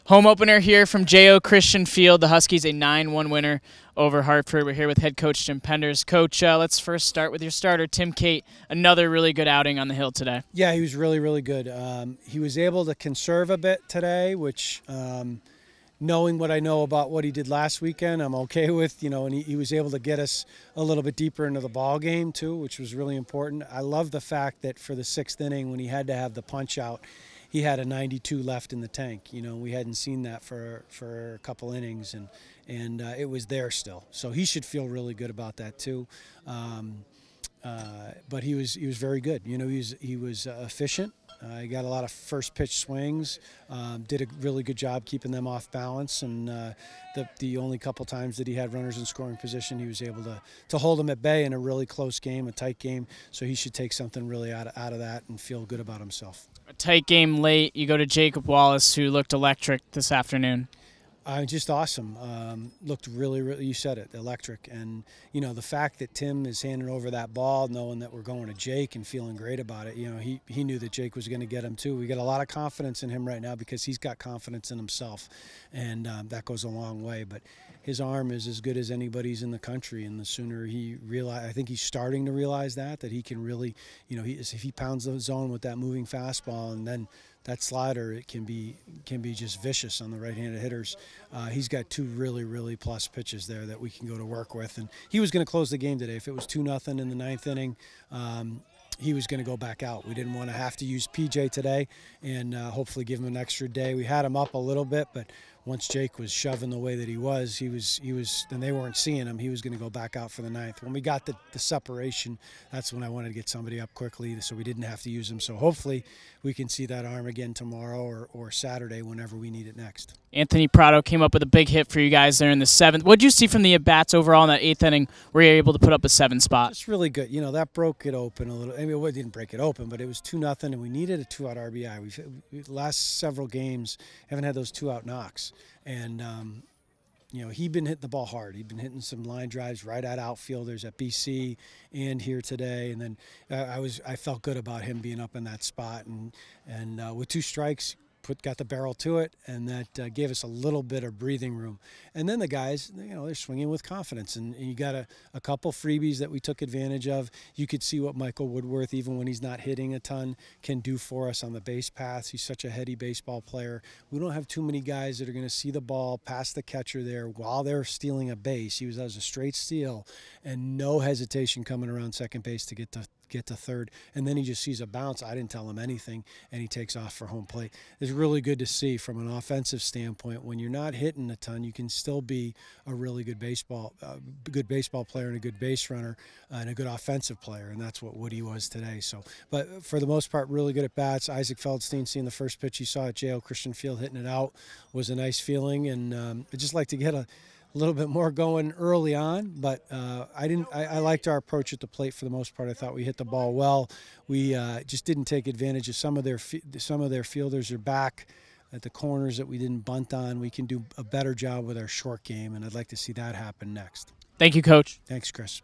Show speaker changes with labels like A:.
A: Home opener here from J.O. Christian Field. The Huskies a 9-1 winner over Hartford. We're here with head coach Tim Penders. Coach, let's first start with your starter, Tim Cate. Another really good outing on the hill today.
B: Yeah, he was really, really good. He was able to conserve a bit today, which knowing what I know about what he did last weekend, I'm okay with, and he was able to get us a little bit deeper into the ball game too, which was really important. I love the fact that for the 6th inning, when he had to have the punch out, he had a 92 left in the tank. We hadn't seen that for a couple innings, and it was there still. So he should feel really good about that too. But he was very good. He was efficient. He got a lot of first pitch swings. Did a really good job keeping them off balance. And the only couple times that he had runners in scoring position, he was able to hold them at bay in a really close game, a tight game. So he should take something really out of that and feel good about himself.
A: A tight game late. You go to Jacob Wallace, who looked electric this afternoon.
B: Just awesome. Looked really, really, you said it, electric. And, the fact that Tim is handing over that ball, knowing that we're going to Jake and feeling great about it, he knew that Jake was going to get him too. We got a lot of confidence in him right now because he's got confidence in himself. And that goes a long way. But his arm is as good as anybody's in the country. And the sooner he realize, I think he's starting to realize that he can really, if he pounds the zone with that moving fastball and then that slider, it can be just vicious on the right-handed hitters. He's got two really, really plus pitches there that we can go to work with. And he was going to close the game today. If it was 2-0 in the 9th inning, he was going to go back out. We didn't want to have to use PJ today and hopefully give him an extra day. We had him up a little bit, but once Jake was shoving the way that he was, and they weren't seeing him, he was going to go back out for the 9th. When we got the separation, that's when I wanted to get somebody up quickly so we didn't have to use him. So hopefully we can see that arm again tomorrow or Saturday whenever we need it next.
A: Anthony Prado came up with a big hit for you guys there in the 7th. What did you see from the at-bats overall in that 8th inning where you were able to put up a 7 spot?
B: It's really good. That broke it open a little. I mean, it didn't break it open, but it was 2-0, and we needed a 2-out RBI. We've last several games haven't had those 2-out knocks. And, he'd been hitting the ball hard. He'd been hitting some line drives right at outfielders at BC and here today. And then I felt good about him being up in that spot. And with 2 strikes, got the barrel to it, and that gave us a little bit of breathing room. And then the guys, they're swinging with confidence. And you got a couple freebies that we took advantage of. You could see what Michael Woodworth, even when he's not hitting a ton, can do for us on the base paths. He's such a heady baseball player. We don't have too many guys that are going to see the ball past the catcher there while they're stealing a base. He was a straight steal and no hesitation coming around second base to get to third, and then he just sees a bounce. I didn't tell him anything, and he takes off for home plate. It's really good to see from an offensive standpoint. When you're not hitting a ton, you can still be a really good baseball player and a good base runner and a good offensive player, and that's what Woody was today. So, but for the most part, really good at bats. Isaac Feldstein seeing the first pitch he saw at J.O. Christian Field hitting it out was a nice feeling, and I'd just like to get a little bit more going early on, but I liked our approach at the plate for the most part. I thought we hit the ball well. We just didn't take advantage of some of their fielders are back at the corners that we didn't bunt on. We can do a better job with our short game, and I'd like to see that happen next.
A: Thank you, Coach.
B: Thanks, Chris.